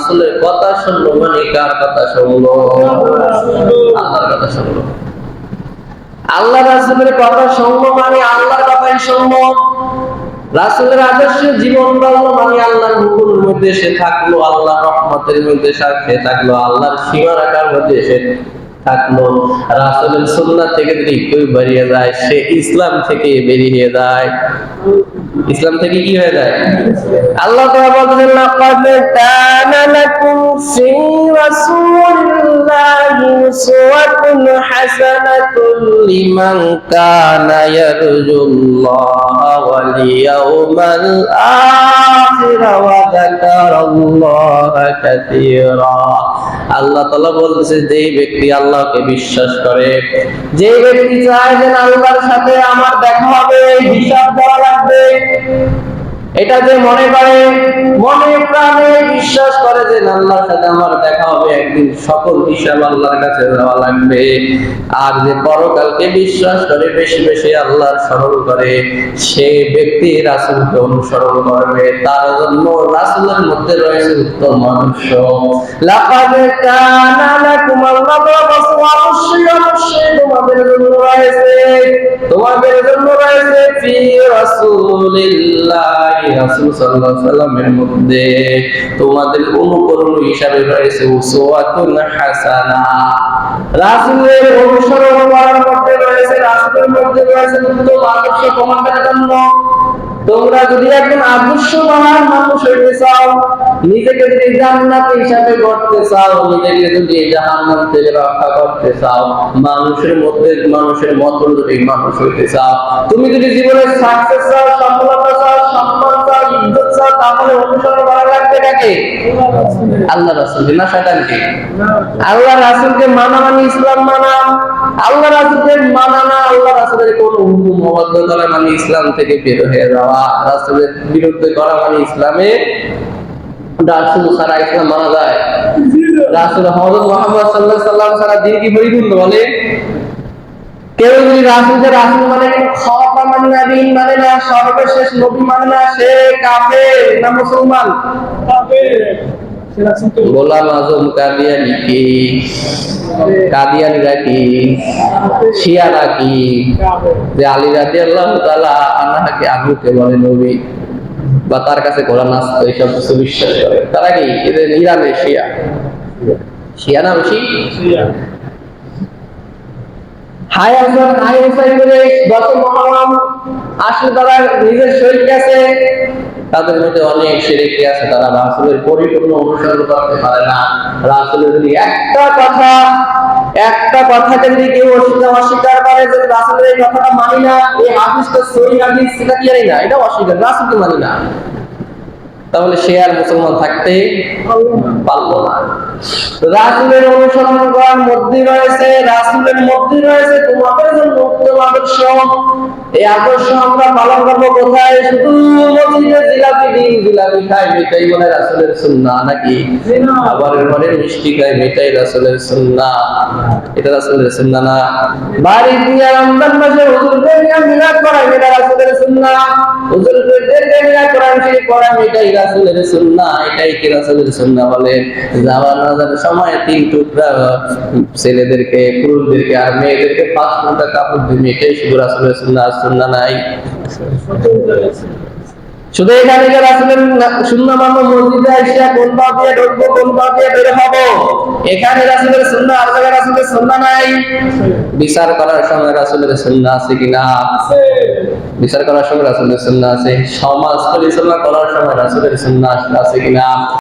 রাসূলের কথা শুনলো মানে কার কথা শুনলো? আল্লাহর কথা শুনলো। আল্লাহ রাসূলের কথা শুনলো মানে আল্লাহর কথাই শুনলো। রাসূলের আদর্শে জীবন গড়লো মানে আল্লাহর হুকুমের মধ্যে সে থাকলো, আল্লাহর রহমতের মধ্যে সে থাকলো, আল্লাহর সীমারেখার মধ্যে সে থাকলো। রাসূলের সুন্নাত থেকে যদি কেউ বেরিয়ে যায় সে ইসলাম থেকে বেরিয়ে যায়। ইসলাম থেকে কি হয়ে যায়? আল্লাহ তাআলা বলেন, লাকাদ কানা লাকুম ফি রাসূলিল্লাহি উসওয়াতুন হাসানাতুন লিমান কানা ইয়ারজুল্লাহা ওয়াল ইয়াউমাল আখির ওয়া যাকারাল্লাহা কাসীরা। আল্লাহ তাআলা বলতেছে, যে ব্যক্তি আল্লাহকে বিশ্বাস করে, যে ব্যক্তি চায় যে আল্লাহর সাথে আমার দেখা হবে, হিসাব দেওয়া লাগবে, এটা যে মনে করে, মনে প্রাণে বিশ্বাস করে যে আল্লাহর সাথে আমার দেখা হবে একদিন, সকল হিসাব আল্লাহর কাছে দেওয়া লাগবে, আর যে পরকালকে বিশ্বাস করে, বেশি বেশি আল্লাহর স্মরণ করে, সে ব্যক্তি রাসূলকে অনুসরণ করবে। তার জন্য রাসূলের মধ্যে রয়েছে উত্তম মনুষ্য। লাকাদ কানা লাকুম, আল্লাহ অবশ্যই তোমাদের জন্য রয়েছে ফি রাসূলিল্লাহি, রাসূল সাল্লাল্লাহু আলাইহি ওয়াসাল্লামের মধ্যে তোমাদের অনুকরণ হিসাবে রয়েছে উসওয়াতুন হাসানা। রাসূলের অনুসরণ করার মধ্যে রয়েছে, রাসূলের মধ্যে রয়েছে উত্তম আদর্শ তোমাদের জন্য। তোমরা যদি একজন আদর্শবান মানুষ হইতে চাও, নিজেকে যদি জান্নাতি হিসাবে গড়তে চাও, নিজেকে যদি জাহান্নাম থেকে রক্ষা করতে চাও, মানুষের মধ্যে মানুষের মতো যদি মানুষ হইতে চাও, তুমি যদি জীবনে সাকসেস চাও, সফলতা চাও, সম্মান চাও, ইজ্জত চাও, তাহলে অনুসরণ করা লাগবে কাকে? আল্লাহ রাসূলকে, না শয়তানকে? আল্লাহ রাসূলকে মানা মানে ইসলাম মানা। আল্লাহ রাসূলকে মানা না, আল্লাহ রাসূলের কোন হুকুম অবাধ্য করা মানে ইসলাম থেকে বের হয়ে যাওয়া। রাসূলের বিরুদ্ধে করা মানে ইসলামে, রাসূল ছাড়া ইসলাম মানা যায়? রাসূল হযরত মুহাম্মদ সাল্লাল্লাহু আলাইহি ওয়াসাল্লাম ছাড়া দিন কি পরিপূর্ণ বলে? কেউ যদি রাসূলকে রাসূল মানে খাতাম নবীন মানে না, সর্বশেষ নবী মানে না, সে কাফের না মুসলমান? কাফের। গোলাম আজম কাদিয়ানী কি? কাদিয়ানীরা কি? শিয়ারা কি? যে আলী রাদিয়াল্লাহু তাআলা আনহাকে আগুকে বলে নবী, বা তার কাছে কোরআন আসতো, এইসব কিছু বিশ্বাস করে। তারা কি? এদের ইরানের শিয়া। শিয়া না বেশি? আসলে তারা নিজের শরীর কাছে, তাদের মধ্যে অনেক শিরক আছে। তারা রাসূলের পরিপূর্ণ অনুসরণ করতে পারে না। রাসূলের যদি একটা কথাকে যদি কেউ অস্বীকার করে যে রাসূলের এই কথাটা মানি না, এই হাদিসটা সহিহ হাদিস, সেটা কি জানি না, এটা অস্বীকার, রাসূলকে মানি না, তাহলে সে আর মুসলমান থাকতে পারলো না। রাসূলের অনুসরণ করার মধ্যে রয়েছে, রাসূলের মধ্যে রয়েছে তোমাদের জন্য উত্তম আদর্শ। এই আদর্শ আমরা পালন করবো কোথায়? শুধু মসজিদে জিলাপি দিই, জিলাপি খাই, মিঠাই বলে রাসূলের সুন্নাহ নাকি? আবার ঘরে মিষ্টি খাই, মিঠাই রাসূলের সুন্নাহ, এটা রাসূলের সুন্নাহ না। বাড়ি দিয়া রমজান মাসে হুজুরদের নিয়ে মিলাদ করাই, এটা রাসূলের সুন্নাহ। হুজুরদের নিয়ে মিলাদ করাই, সেই পড়া মিঠাই রাসূলের সুন্নাহ, এটাই কি রাসূলের সুন্নাহ বলে? জামার নাজারের সময় 3 টুকরা ছেলেদেরকে, পুরুষদেরকে আর মেয়েদেরকে 5 টুকরা কাপড় দিয়ে, এটাই শুধু রাসূলের সুন্নাহ, সুন্নাহ নাই? শুধু এখানে যে রাসূলের সুন্নাহ মানো, মসজিদে এসে কোন পা দিয়ে ঢুকবো, কোন পা দিয়ে বের হবো, এখানে রাসূলের সুন্নাহ, আর জায়গায় রাসূলের সুন্নাহ নাই। বিচার করার সময় রাসূলের সুন্নাহ আছে কিনা? আছে। বিচার করার সময় রাসূলের সুন্নাহ আছে। সমাজ পরিচালনা করার সময় রাসূলের সুন্নাহ আছে কিনা?